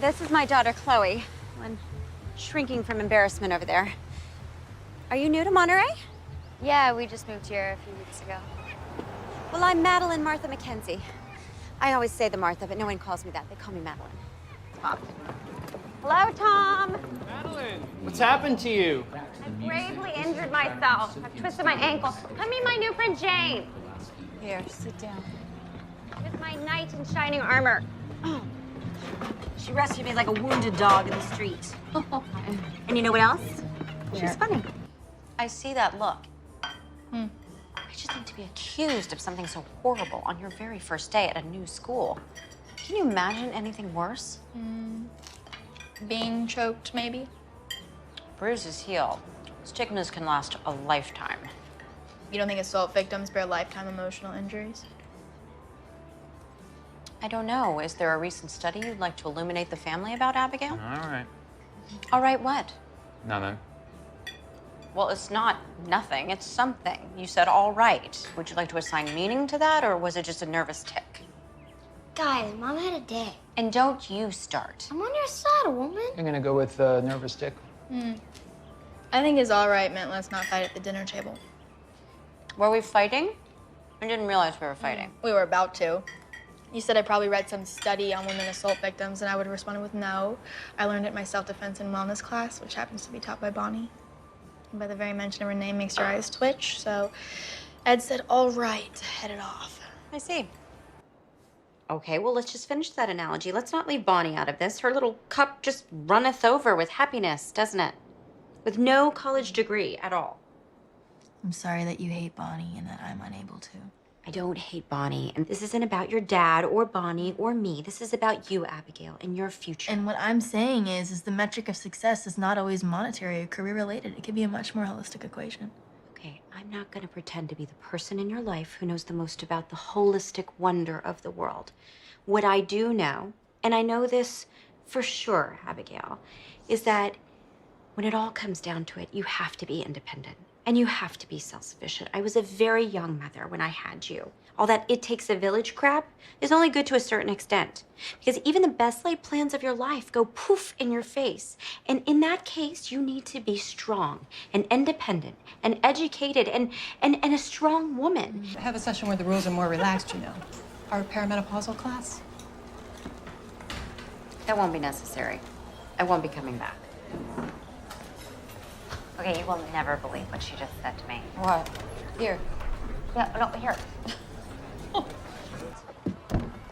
This is my daughter, Chloe. One shrinking from embarrassment over there. Are you new to Monterey? Yeah, we just moved here a few weeks ago. Well, I'm Madeline Martha Mackenzie. I always say the Martha, but no one calls me that. They call me Madeline. Tom. Hello, Tom. Madeline, what's happened to you? I've gravely injured myself. I've twisted my ankle. Come meet my new friend, Jane. Here, sit down. With my knight in shining armor. Oh. She rescued me like a wounded dog in the street. And you know what else? She's funny. I see that look. I just think to be accused of something so horrible on your very first day at a new school. Can you imagine anything worse? Being choked, maybe? Bruises heal. Stigmas can last a lifetime. You don't think assault victims bear lifetime emotional injuries? I don't know. Is there a recent study you'd like to illuminate the family about, Abigail? All right. All right, what? Nothing. Well, it's not nothing. It's something. You said all right. Would you like to assign meaning to that, or was it just a nervous tick? Guys, Mom had a day. And don't you start. I'm on your side, woman. I'm gonna go with nervous tick. I think his all right meant let's not fight at the dinner table. Were we fighting? I didn't realize we were fighting. We were about to. You said I probably read some study on women assault victims, and I would have responded with no. I learned it in my self-defense and wellness class, which happens to be taught by Bonnie. And by the very mention of her name makes your eyes twitch, so Ed said, all right, head it off. I see. Okay, well, let's just finish that analogy. Let's not leave Bonnie out of this. Her little cup just runneth over with happiness, doesn't it? With no college degree at all. I'm sorry that you hate Bonnie and that I'm unable to. I don't hate Bonnie, and this isn't about your dad or Bonnie or me. This is about you, Abigail, and your future. And what I'm saying is the metric of success is not always monetary or career-related. It could be a much more holistic equation. Okay, I'm not gonna pretend to be the person in your life who knows the most about the holistic wonder of the world. What I do know, and I know this for sure, Abigail, is that when it all comes down to it, you have to be independent. And you have to be self-sufficient. I was a very young mother when I had you. All that it takes a village crap is only good to a certain extent. Because even the best laid plans of your life go poof in your face. And in that case, you need to be strong and independent and educated and a strong woman. Have a session where the rules are more relaxed, you know. Our perimenopausal class. That won't be necessary. I won't be coming back. Okay, you will never believe what she just said to me. What? Here. No, here.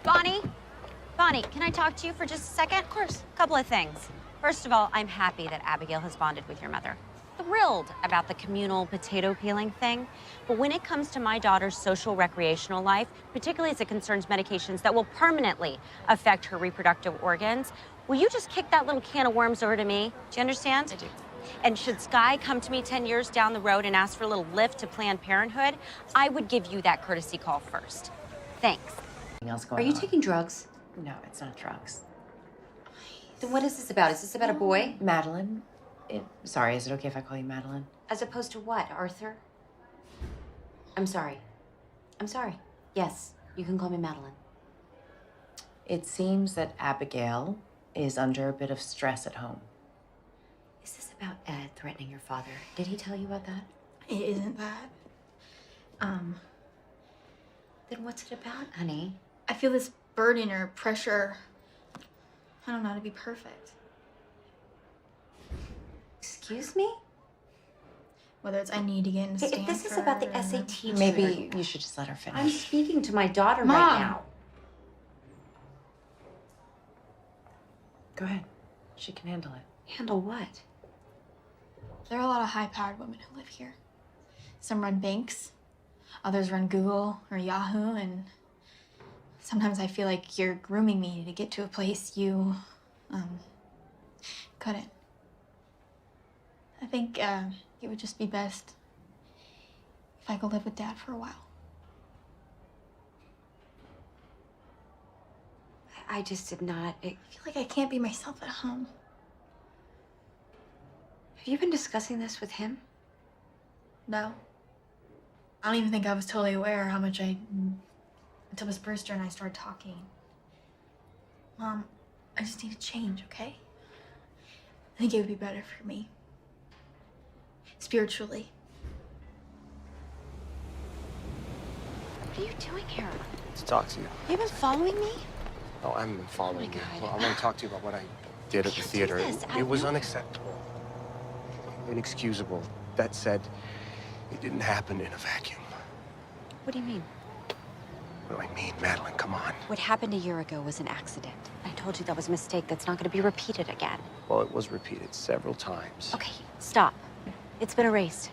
Bonnie, can I talk to you for just a second? Of course. A couple of things. First of all, I'm happy that Abigail has bonded with your mother. Thrilled about the communal potato peeling thing. But when it comes to my daughter's social recreational life, particularly as it concerns medications that will permanently affect her reproductive organs, will you just kick that little can of worms over to me? Do you understand? I do. And should Sky come to me 10 years down the road and ask for a little lift to Planned Parenthood, I would give you that courtesy call first. Thanks. Are you taking drugs? No, it's not drugs. Then what is this about? Is this about a boy? Madeline? Sorry, is it okay if I call you Madeline? As opposed to what, Arthur? I'm sorry. Yes, you can call me Madeline. It seems that Abigail is under a bit of stress at home. Is this about Ed threatening your father? Did he tell you about that? It isn't that. Then what's it about, honey? I feel this burden or pressure, I don't know, to be perfect. Excuse me? Whether it's I need to get into Stanford. If this is about the or- SAT, Maybe you should just let her finish. I'm speaking to my daughter Mom. right now. Go ahead. She can handle it. Handle what? There are a lot of high-powered women who live here. Some run banks, others run Google or Yahoo, and sometimes I feel like you're grooming me to get to a place you, couldn't. I think, it would just be best if I could live with Dad for a while. I just did not. I feel like I can't be myself at home. Have you been discussing this with him? No. I don't even think I was totally aware how much until Miss Brewster and I started talking. Mom, I just need to change, okay? I think it would be better for me. Spiritually. What are you doing here? To talk to you. You've been following me? No, I haven't been following you. God. Well, I want to talk to you about what I did at the Can't do theater. this out It was nowhere. unacceptable. Inexcusable. That said, it didn't happen in a vacuum. What do you mean? What do I mean, Madeline? Come on. What happened a year ago was an accident. I told you that was a mistake that's not going to be repeated again. Well, it was repeated several times. Okay, stop. It's been erased.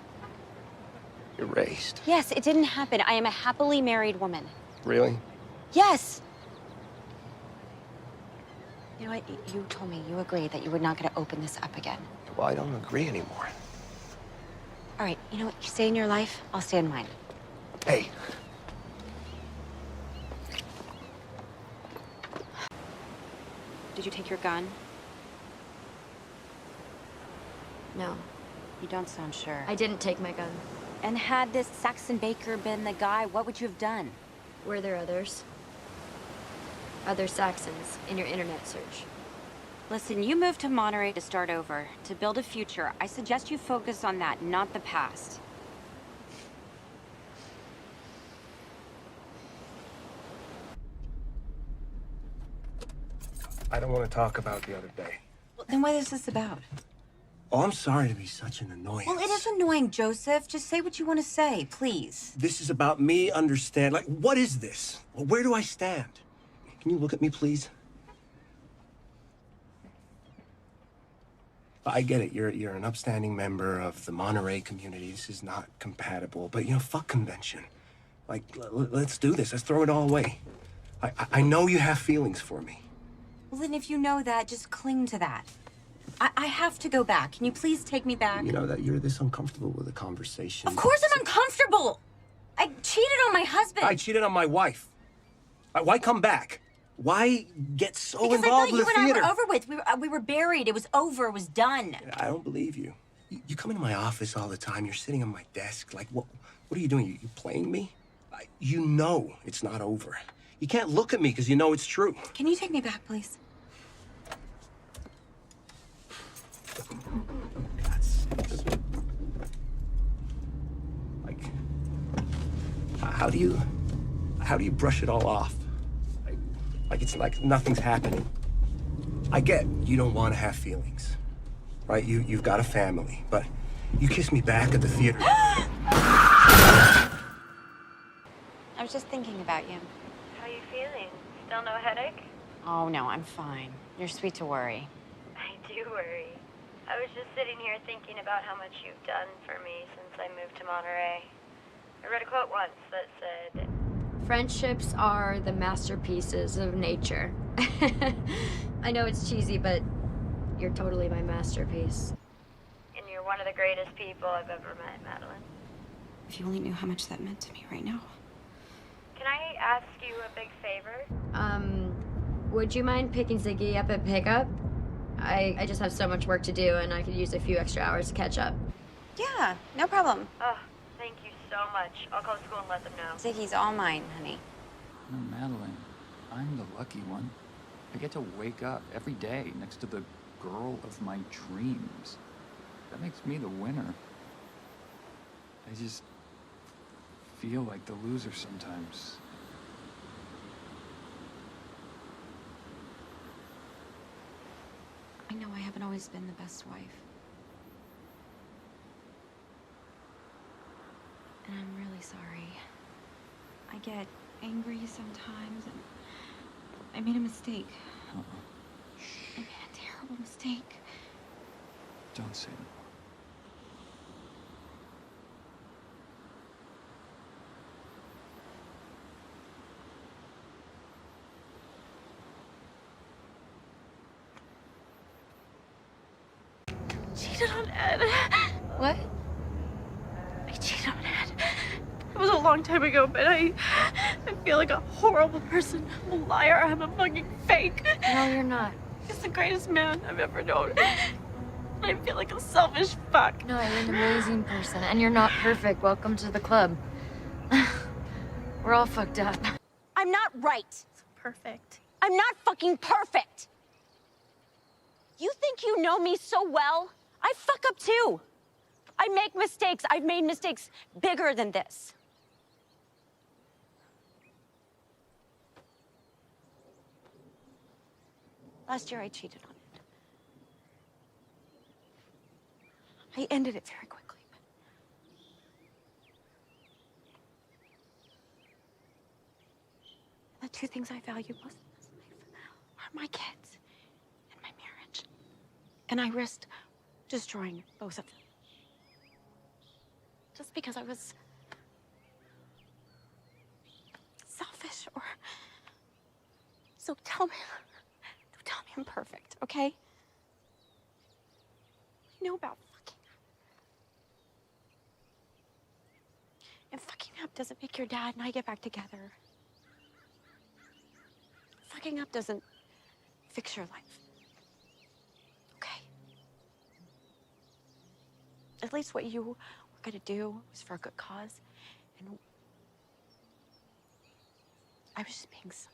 Erased. Yes, it didn't happen. I am a happily married woman. Really? Yes! You know what? You told me you agreed that you were not going to open this up again. Well, I don't agree anymore. All right, you know what? You stay in your life, I'll stay in mine. Hey. Did you take your gun? No, You don't sound sure. I didn't take my gun. And had this Saxon Baker been the guy, what would you have done? Were there others? Other Saxons in your internet search? Listen, you moved to Monterey to start over, to build a future. I suggest you focus on that, not the past. I don't want to talk about the other day. Well, then what is this about? Oh, I'm sorry to be such an annoyance. Well, it is annoying, Joseph. Just say what you want to say, please. This is about me understand. Like, what is this? Well, where do I stand? Can you look at me, please? I get it. You're an upstanding member of the Monterey community. This is not compatible. But, fuck convention. Like, let's do this. Let's throw it all away. I know you have feelings for me. Well, then if you know that, just cling to that. I have to go back. Can you please take me back? You know that you're this uncomfortable with a conversation. Of course I'm uncomfortable. I cheated on my husband. I cheated on my wife. Why come back? Why get so because I involved thought with you the and I theater? were over with. We were buried. It was over. It was done. I don't believe you. You come into my office all the time. You're sitting on my desk. Like, what are you doing? You playing me? You know it's not over. You can't look at me because you know it's true. Can you take me back, please? God's sakes. Like, how do you brush it all off? Like it's like nothing's happening. I get you don't want to have feelings, right? You've got a family, but you kissed me back at the theater. I was just thinking about you. How you feeling? Still no headache? Oh, no, I'm fine. You're sweet to worry. I do worry. I was just sitting here thinking about how much you've done for me since I moved to Monterey. I read a quote once that said, Friendships are the masterpieces of nature. I know it's cheesy, but you're totally my masterpiece. and you're one of the greatest people I've ever met, Madeline. If you only knew how much that meant to me right now. Can I ask you a big favor? Would you mind picking Ziggy up at pickup? I just have so much work to do, and I could use a few extra hours to catch up. Yeah, no problem. Oh, thank you so much. I'll call school and let them know. Ziggy's all mine, honey. No, Madeline, I'm the lucky one. I get to wake up every day next to the girl of my dreams. That makes me the winner. I just feel like the loser sometimes. I know I haven't always been the best wife. And I'm really sorry. I get angry sometimes, and I made a mistake. I made a terrible mistake. Don't say that. Cheated on Ed. What? I cheated on Ed. It was a long time ago, but I feel like a horrible person. I'm a liar. I'm a fucking fake. No, you're not. He's the greatest man I've ever known. I feel like a selfish fuck. No, you're an amazing person, and you're not perfect. Welcome to the club. We're all fucked up. I'm not right. Perfect. I'm not fucking perfect. you know me so well, I fuck up too. I make mistakes. I've made mistakes bigger than this. Last year I cheated on it. I ended it very quickly, but the two things I value most in this life are my kids and my marriage. And I risked destroying both of them. Just because I was selfish or... So don't tell me I'm perfect, okay? I know about fucking up. And fucking up doesn't make your dad and I get back together. Fucking up doesn't fix your life. Okay? At least what you were gonna do was for a good cause. And I was just being so